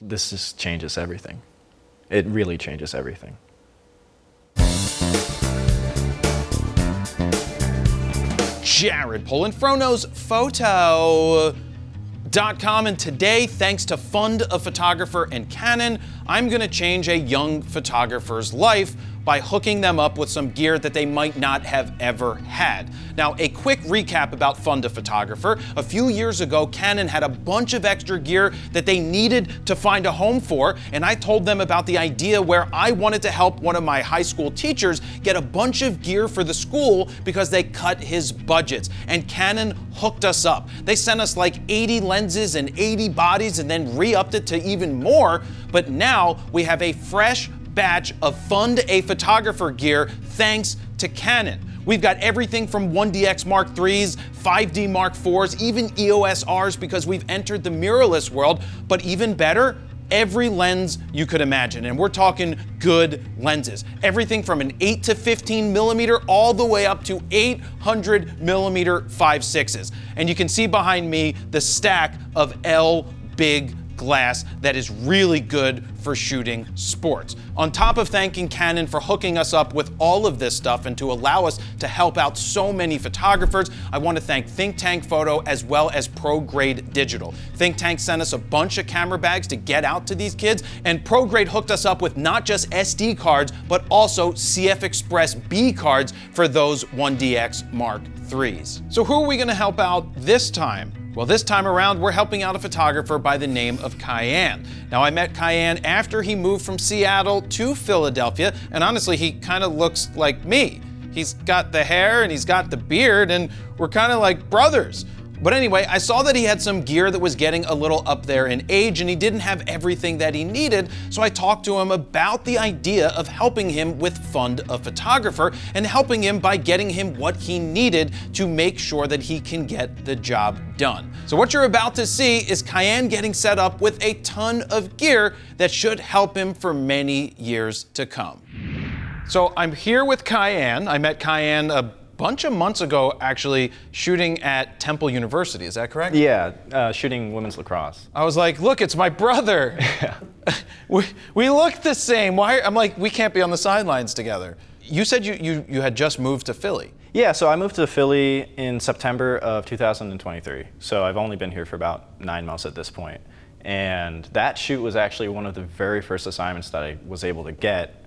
This just changes everything. It really changes everything. Jared Polin, FroKnowsPhoto.com, and today, thanks to Fund a Photographer and Canon, I'm gonna change a young photographer's life by hooking them up with some gear that they might not have ever had. Now, a quick recap about Fund a Photographer. A few years ago, Canon had a bunch of extra gear that they needed to find a home for, and I told them about the idea where I wanted to help one of my high school teachers get a bunch of gear for the school because they cut his budgets, and Canon hooked us up. They sent us like 80 lenses and 80 bodies and then re-upped it to even more, but now we have a fresh batch of Fund a Photographer gear thanks to Canon. We've got everything from 1DX Mark IIIs, 5D Mark IVs, even EOS Rs because we've entered the mirrorless world, but even better, every lens you could imagine, and we're talking good lenses. Everything from an 8 to 15 millimeter all the way up to 800 millimeter 5.6s. And you can see behind me the stack of L big glass that is really good for shooting sports. On top of thanking Canon for hooking us up with all of this stuff and to allow us to help out so many photographers, I want to thank ThinkTank Photo as well as Prograde Digital. ThinkTank sent us a bunch of camera bags to get out to these kids, and Prograde hooked us up with not just SD cards, but also CF Express B cards for those 1DX Mark IIIs. So who are we going to help out this time? Well, this time around, we're helping out a photographer by the name of Cayenne. Now, I met Cayenne after he moved from Seattle to Philadelphia, and honestly, he kind of looks like me. He's got the hair and he's got the beard, and we're kind of like brothers. But anyway, I saw that he had some gear that was getting a little up there in age, and he didn't have everything that he needed, so I talked to him about the idea of helping him with Fund a Photographer and helping him by getting him what he needed to make sure that he can get the job done. So what you're about to see is Cayenne getting set up with a ton of gear that should help him for many years to come. So I'm here with Cayenne. I met Cayenne a bunch of months ago, actually, shooting at Temple University. Is that correct? Yeah, shooting women's lacrosse. I was like, look, it's my brother. we look the same. Why? I'm like, we can't be on the sidelines together. You said you had just moved to Philly. Yeah, so I moved to Philly in September of 2023. So I've only been here for about 9 months at this point. And that shoot was actually one of the very first assignments that I was able to get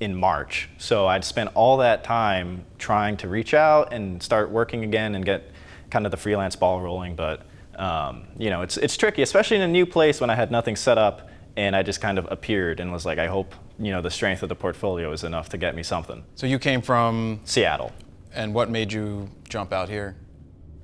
in March. So I'd spent all that time trying to reach out and start working again and get kind of the freelance ball rolling. But you know, it's tricky, especially in a new place when I had nothing set up and I just kind of appeared and was like, I hope, you know, the strength of the portfolio is enough to get me something. So you came from Seattle. And what made you jump out here?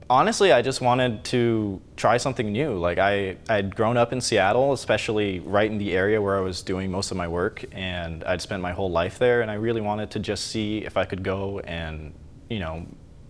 Honestly, I just wanted to try something new. Like I'd grown up in Seattle, especially right in the area where I was doing most of my work, and I'd spent my whole life there, and I really wanted to just see if I could go and, you know,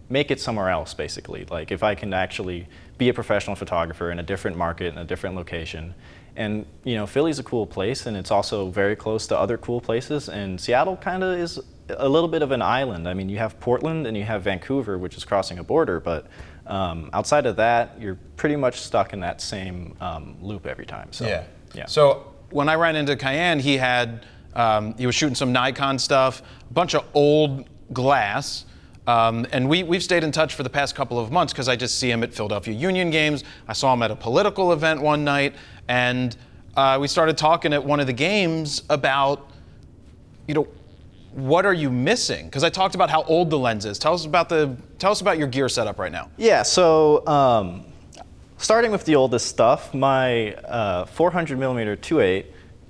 make it somewhere else, basically. Like if I can actually be a professional photographer in a different market, in a different location. And, you know, Philly's a cool place, and it's also very close to other cool places, and Seattle kind of is a little bit of an island. I mean, you have Portland and you have Vancouver, which is crossing a border, but outside of that, you're pretty much stuck in that same loop every time. So, yeah. So when I ran into Cayenne, he was shooting some Nikon stuff, a bunch of old glass, and we've stayed in touch for the past couple of months because I just see him at Philadelphia Union games. I saw him at a political event one night, and we started talking at one of the games about, you know, what are you missing? Because I talked about how old the lens is. Tell us about your gear setup right now. Yeah, so starting with the oldest stuff, my 400 millimeter 2.8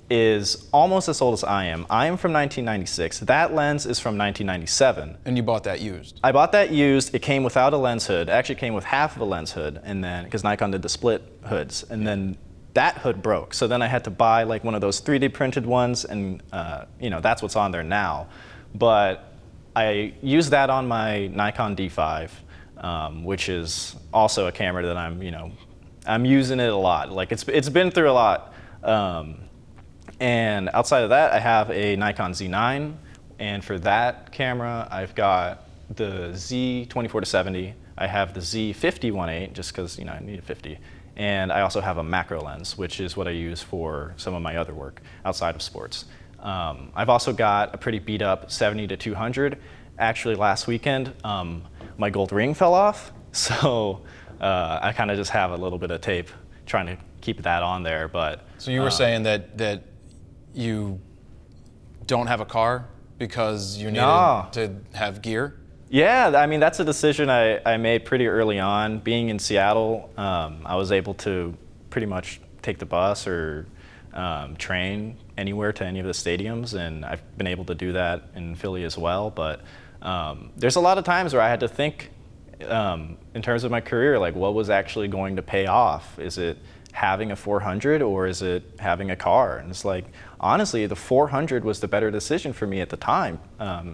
is almost as old as I am. I am from 1996. That lens is from 1997. And you bought that used? I bought that used. It came without a lens hood. It actually came with half of a lens hood, and then because Nikon did the split hoods, and then that hood broke. So then I had to buy like one of those 3D printed ones, and you know, that's what's on there now. But I used that on my Nikon D5, which is also a camera that I'm using it a lot. Like it's been through a lot. And outside of that, I have a Nikon Z9, and for that camera, I've got the Z24-70. I have the Z50 1.8, just because I need a 50. And I also have a macro lens, which is what I use for some of my other work outside of sports. I've also got a pretty beat up 70 to 200. Actually, last weekend, my gold ring fell off. So I kind of just have a little bit of tape trying to keep that on there. But so you were saying that you don't have a car because you needed to have gear? Yeah, I mean, that's a decision I made pretty early on. Being in Seattle, I was able to pretty much take the bus or train anywhere to any of the stadiums, and I've been able to do that in Philly as well. But there's a lot of times where I had to think in terms of my career, like what was actually going to pay off? Is it having a 400 or is it having a car? And it's like, honestly, the 400 was the better decision for me at the time,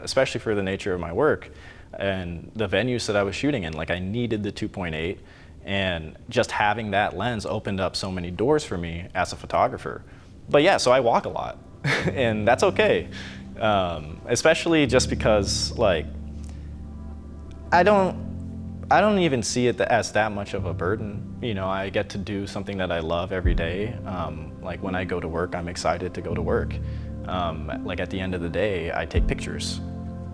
especially for the nature of my work and the venues that I was shooting in. Like I needed the 2.8, and just having that lens opened up so many doors for me as a photographer. But yeah, so I walk a lot and that's okay. Especially just because like, I don't even see it as that much of a burden. You know, I get to do something that I love every day. Like when I go to work, I'm excited to go to work. Like at the end of the day, I take pictures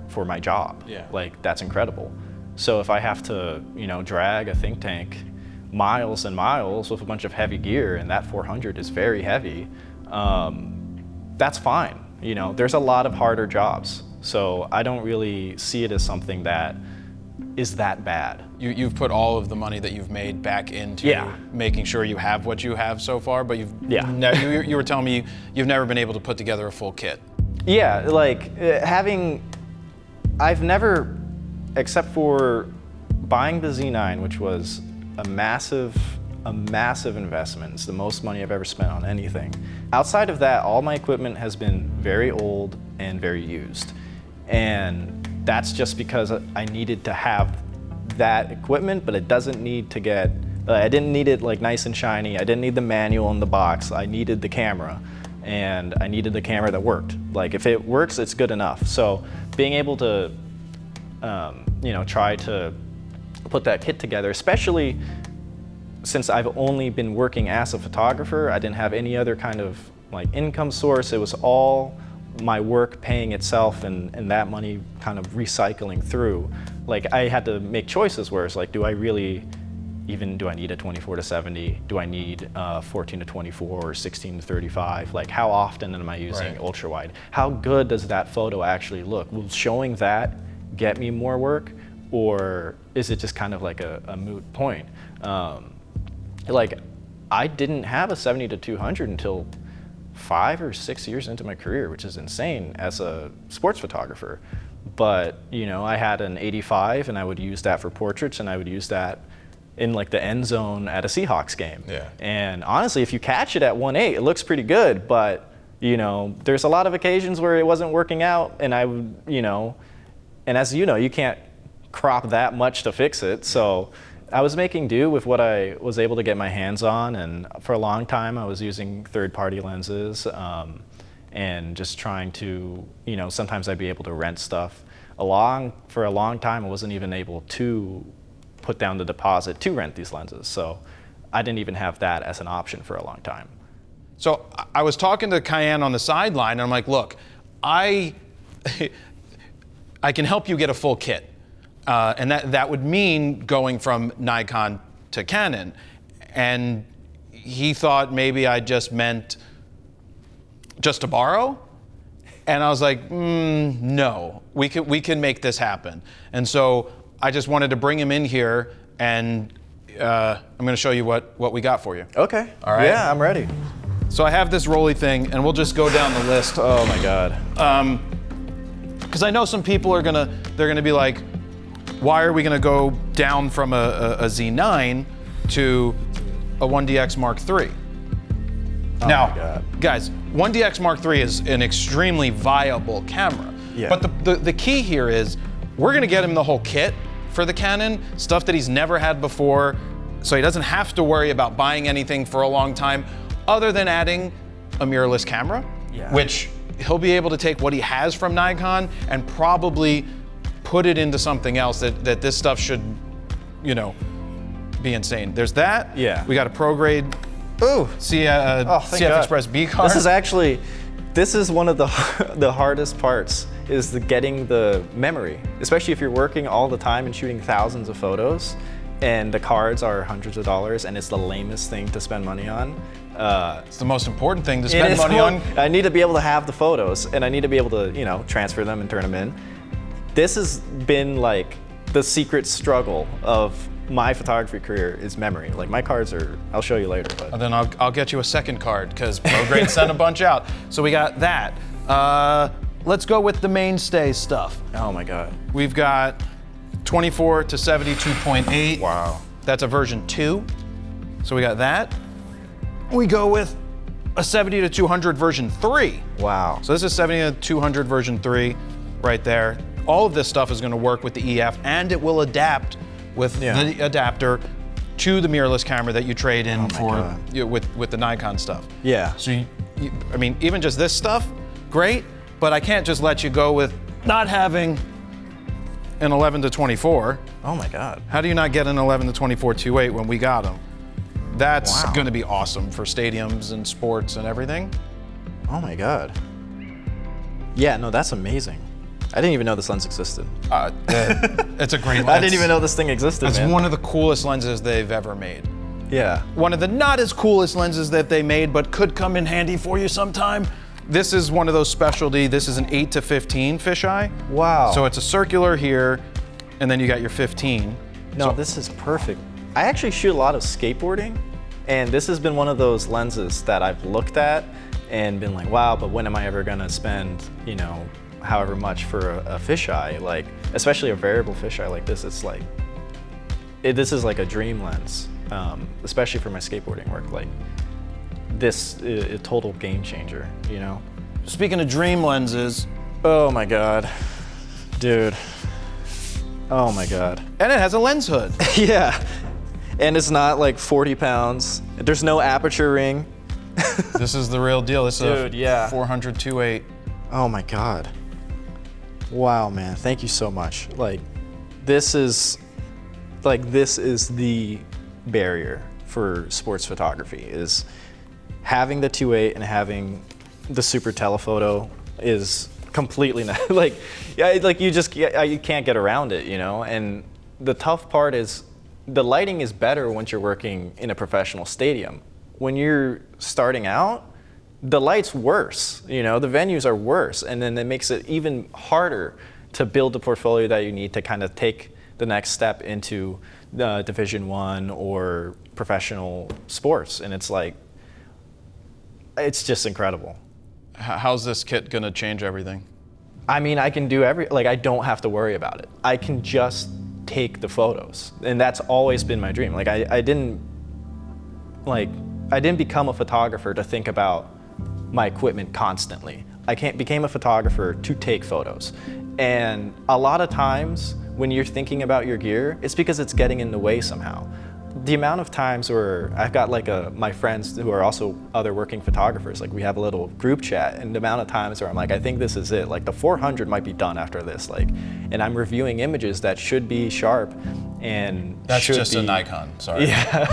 for my job. Yeah. Like that's incredible. So if I have to, you know, drag a ThinkTank miles and miles with a bunch of heavy gear, and that 400 is very heavy, that's fine. You know, there's a lot of harder jobs. So I don't really see it as something that is that bad. You've put all of the money that you've made back into making sure you have what you have so far, but you were telling me you've never been able to put together a full kit. Yeah, like I've never, except for buying the Z9, which was a massive investment. It's the most money I've ever spent on anything. Outside of that, all my equipment has been very old and very used. And that's just because I needed to have that equipment, but it doesn't need to get, I didn't need it like nice and shiny. I didn't need the manual in the box. I needed the camera, and I needed the camera that worked. Like if it works, it's good enough. So being able to, you know, try to put that kit together, especially since I've only been working as a photographer, I didn't have any other kind of like income source. It was all my work paying itself and that money kind of recycling through. Like I had to make choices where it's like, do I need a 24 to 70? Do I need 14 to 24 or 16 to 35? Like how often am I using ultra wide? How good does that photo actually look? Will showing that get me more work, or is it just kind of like a moot point? Like I didn't have a 70 to 200 until 5 or 6 years into my career, which is insane as a sports photographer. But, you know, I had an 85 and I would use that for portraits, and I would use that in like the end zone at a Seahawks game. Yeah. And honestly, if you catch it at 1.8, it looks pretty good, but, you know, there's a lot of occasions where it wasn't working out, and I would, you know, and as you know, you can't crop that much to fix it. So I was making do with what I was able to get my hands on, and for a long time I was using third-party lenses and just trying to, you know, sometimes I'd be able to rent stuff. For a long time I wasn't even able to put down the deposit to rent these lenses, so I didn't even have that as an option for a long time. So I was talking to Cayenne on the sideline, and I'm like, look, I can help you get a full kit. And that would mean going from Nikon to Canon. And he thought maybe I just meant just to borrow. And I was like, no, we can make this happen. And so I just wanted to bring him in here, and I'm gonna show you what we got for you. Okay. All right. Yeah, I'm ready. So I have this rolly thing, and we'll just go down the list. Oh my God. Because I know some people they're gonna be like, why are we gonna go down from a Z9 to a 1DX Mark III? Oh now, my God. guys, 1DX Mark III is an extremely viable camera. Yeah. But the key here is we're gonna get him the whole kit for the Canon, stuff that he's never had before, so he doesn't have to worry about buying anything for a long time, other than adding a mirrorless camera, which he'll be able to take what he has from Nikon and probably put it into something else that this stuff should, you know, be insane. There's that. Yeah. We got a Prograde Ooh. CF Express B card. This is one of the the hardest parts, is getting the memory, especially if you're working all the time and shooting thousands of photos, and the cards are hundreds of dollars, and it's the lamest thing to spend money on. It's the most important thing to spend money on. I need to be able to have the photos, and I need to be able to, you know, transfer them and turn them in. This has been like the secret struggle of my photography career, is memory. Like, my cards are, I'll show you later. But And then I'll get you a second card, because Prograde sent a bunch out. So we got that. Let's go with the mainstay stuff. oh my God. We've got 24 to 72.8. Wow. That's a version 2. So we got that. We go with a 70 to 200 version 3. Wow. So this is 70 to 200 version 3 right there. All of this stuff is going to work with the EF, and it will adapt with the adapter to the mirrorless camera that you trade in with the Nikon stuff. Yeah. So I mean, even just this stuff, great, but I can't just let you go with not having an 11 to 24. Oh my God. How do you not get an 11 to 24 2.8 when we got them? That's Wow. going to be awesome for stadiums and sports and everything. Oh my God. Yeah, no, that's amazing. I didn't even know this lens existed. It's a great lens. I didn't even know this thing existed, It's man. one of the coolest lenses they've ever made. Yeah. One of the not as coolest lenses that they made, but could come in handy for you sometime. This is one of those specialty, this is an 8 to 15 fisheye. Wow. So it's a circular here, and then you got your 15. No, this is perfect. I actually shoot a lot of skateboarding, and this has been one of those lenses that I've looked at and been like, wow, but when am I ever gonna spend, you know, however much for a fisheye? Like, especially a variable fisheye like this, it's like, this is like a dream lens, especially for my skateboarding work. Like, this is a total game changer, you know? Speaking of dream lenses, Oh my God, dude. Oh my God. and it has a lens hood. Yeah, and it's not like 40 pounds. There's no aperture ring. This is the real deal. This is Dude, yeah. a 400 2.8. Oh my God. Wow, man, thank you so much. Like, this is the barrier for sports photography, is having the 2.8 and having the super telephoto is completely not, like, you can't get around it, you know? And the tough part is the lighting is better once you're working in a professional stadium. When you're starting out, the light's worse, you know, the venues are worse, and then it makes it even harder to build the portfolio that you need to kind of take the next step into Division I or professional sports. And it's like, it's just incredible. How's this kit gonna change everything? I mean, I can do I don't have to worry about it. I can just take the photos, and that's always been my dream. Like, I didn't become a photographer to think about my equipment constantly. I became a photographer to take photos. And a lot of times when you're thinking about your gear, it's because it's getting in the way somehow. The amount of times where I've got like my friends who are also other working photographers, like, we have a little group chat, and the amount of times where I'm like, I think this is it. Like, the 400 might be done after this. Like, and I'm reviewing images that should be sharp and That's should just be, a Nikon, sorry. Yeah,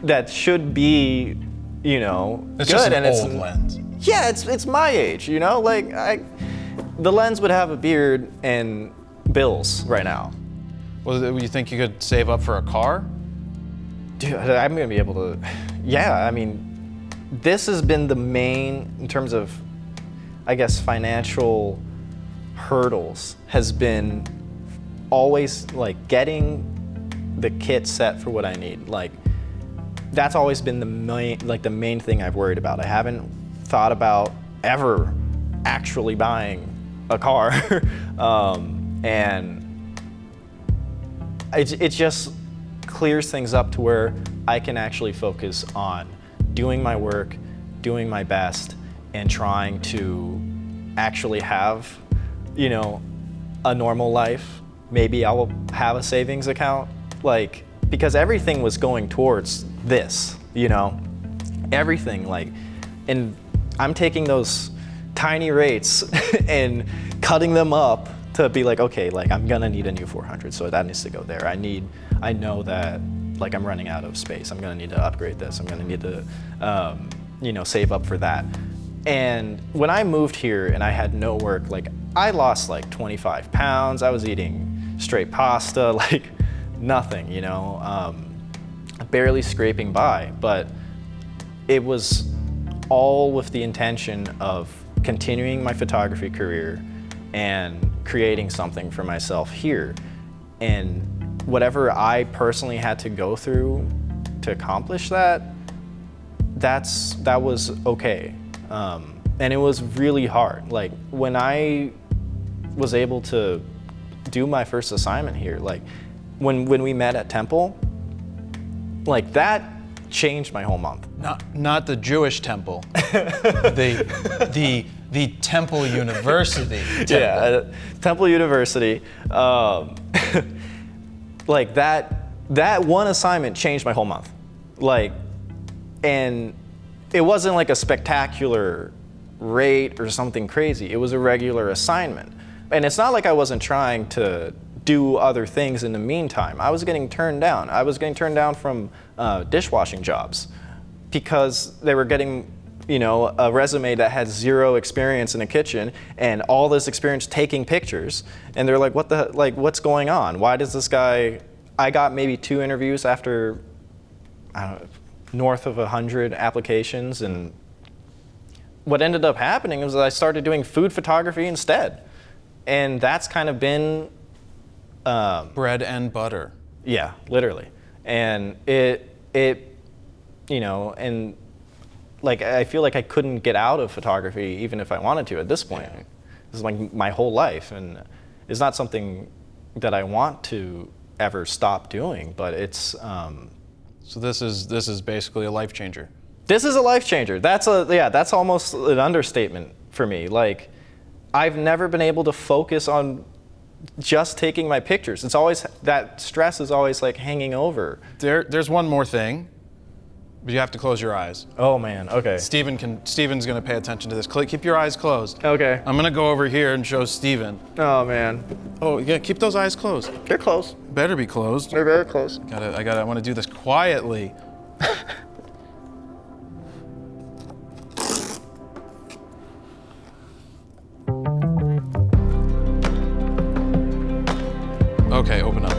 that should be, you know, It's good. just an and old lens. Yeah, it's my age, you know? Like, the lens would have a beard and bills right now. Well, you think you could save up for a car? Dude, I'm gonna be able to, yeah, I mean, this has been the main, in terms of, I guess, financial hurdles, has been always like getting the kit set for what I need. Like, that's always been the main thing I've worried about. I haven't thought about ever actually buying a car. And it just clears things up to where I can actually focus on doing my work, doing my best, and trying to actually have, you know, a normal life. Maybe I will have a savings account, like, because everything was going towards this, you know, everything, like, and I'm taking those tiny rates and cutting them up to be like, okay, like I'm gonna need a new 400, so that needs to go there. I know that like I'm running out of space. I'm gonna need to upgrade this. I'm gonna need to, you know, save up for that. And when I moved here and I had no work, like I lost like 25 pounds. I was eating straight pasta, like nothing, you know, barely scraping by. But it was all with the intention of continuing my photography career and creating something for myself here. And whatever I personally had to go through to accomplish that, that was okay. And it was really hard. Like when I was able to do my first assignment here, like when we met at Temple, like that changed my whole month. Not the Jewish temple, the Temple University. Temple. Yeah, Temple University. Like that one assignment changed my whole month. Like, and it wasn't like a spectacular rate or something crazy. It was a regular assignment. And it's not like I wasn't trying to do other things in the meantime. I was getting turned down. I was getting turned down from dishwashing jobs because they were getting, you know, a resume that had 0 experience in a kitchen and all this experience taking pictures. And they're like, what's going on? Why does this guy, I got maybe 2 interviews after, I don't know, north of 100 applications. And what ended up happening was I started doing food photography instead. And that's kind of been bread and butter. Yeah, literally. And it, you know, and like I feel like I couldn't get out of photography even if I wanted to at this point. Yeah. This is like my whole life, and it's not something that I want to ever stop doing, but it's so this is basically a life changer. This is a life changer. That's almost an understatement for me. Like, I've never been able to focus on just taking my pictures. It's always, that stress is always like hanging over. There's one more thing, but you have to close your eyes. Oh man, okay. Steven's gonna pay attention to this. Keep your eyes closed. Okay. I'm gonna go over here and show Steven. Oh man. Oh yeah, keep those eyes closed. They're closed. Better be closed. They're very close. I wanna do this quietly. Okay, open up.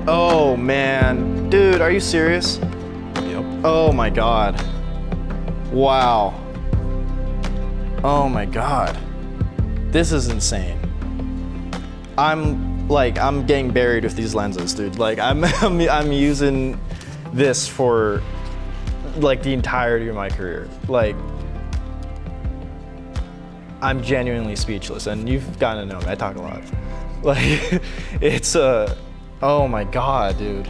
Oh man, dude, are you serious? Yep. Oh my God. Wow. Oh my God. This is insane. I'm getting buried with these lenses, dude. Like I'm using this for like the entirety of my career. Like, I'm genuinely speechless, and you've gotten to know me, I talk a lot. Like, it's oh my God, dude.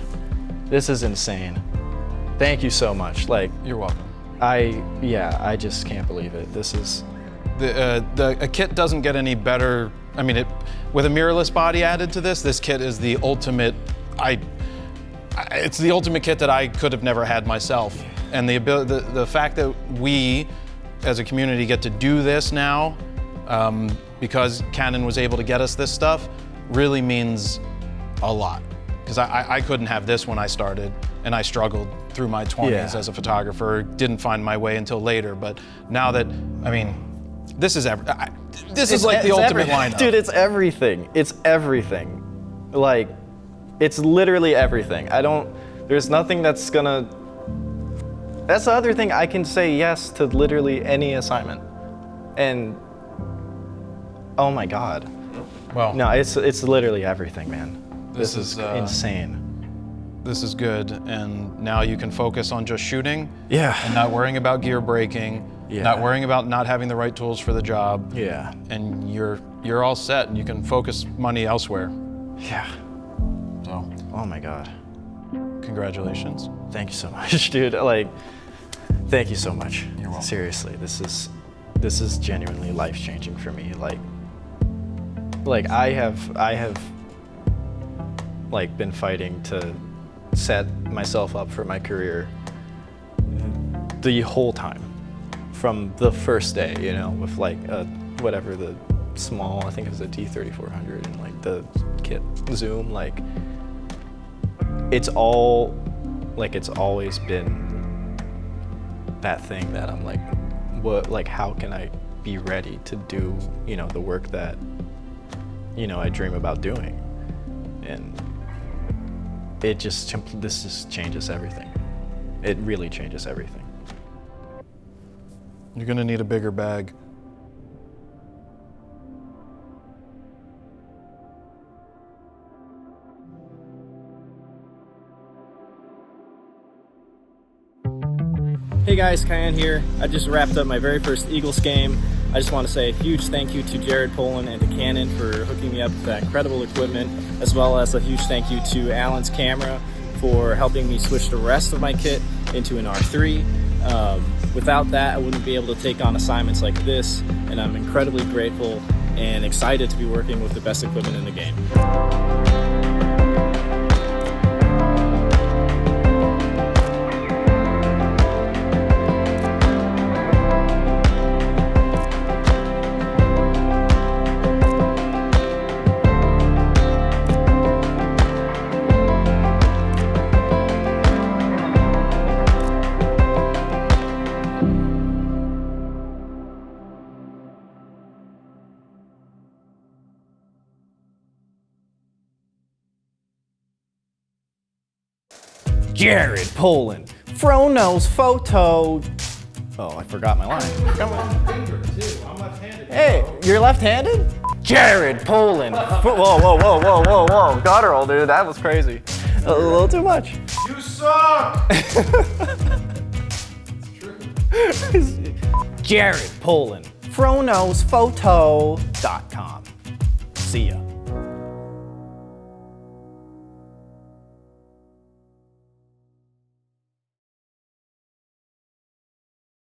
This is insane. Thank you so much. Like, you're welcome. I just can't believe it. This is... A kit doesn't get any better. I mean, with a mirrorless body added to this kit is the ultimate, it's the ultimate kit that I could have never had myself. And the fact that we, as a community, get to do this now, because Canon was able to get us this stuff, really means a lot. Because I couldn't have this when I started, and I struggled through my 20s as a photographer, didn't find my way until later. But now that, I mean, this is like the ultimate lineup. Dude, it's everything. It's everything. Like, it's literally everything. There's nothing that's gonna, that's the other thing, I can say yes to literally any assignment. And, oh my God. Well, no, it's literally everything, man. This is insane. This is good, and now you can focus on just shooting. Yeah. And not worrying about gear breaking. Yeah. Not worrying about not having the right tools for the job. Yeah. And you're all set, and you can focus money elsewhere. Yeah. So. Oh my God. Congratulations. Thank you so much, dude. Like, thank you so much. You're welcome. Seriously, this is genuinely life-changing for me. Like I have like been fighting to set myself up for my career the whole time, from the first day, you know, with like whatever the small, I think it was a D3400, and like the kit zoom, like it's always been that thing that I'm like, how can I be ready to do, the work that, I dream about doing? And this just changes everything. It really changes everything. You're gonna need a bigger bag. Hey guys, Cayenne here. I just wrapped up my very first Eagles game. I just want to say a huge thank you to Jared Polin and to Canon for hooking me up with that incredible equipment, as well as a huge thank you to Alan's camera for helping me switch the rest of my kit into an R3. Without that, I wouldn't be able to take on assignments like this, and I'm incredibly grateful and excited to be working with the best equipment in the game. Jared Polin, Frono's photo. Oh, I forgot my line. Hey, you're left-handed? Jared Polin. Whoa. Guttural, dude, that was crazy. A little too much. You suck! It's true. Jared Polin, Frono'sPhoto.com. See ya.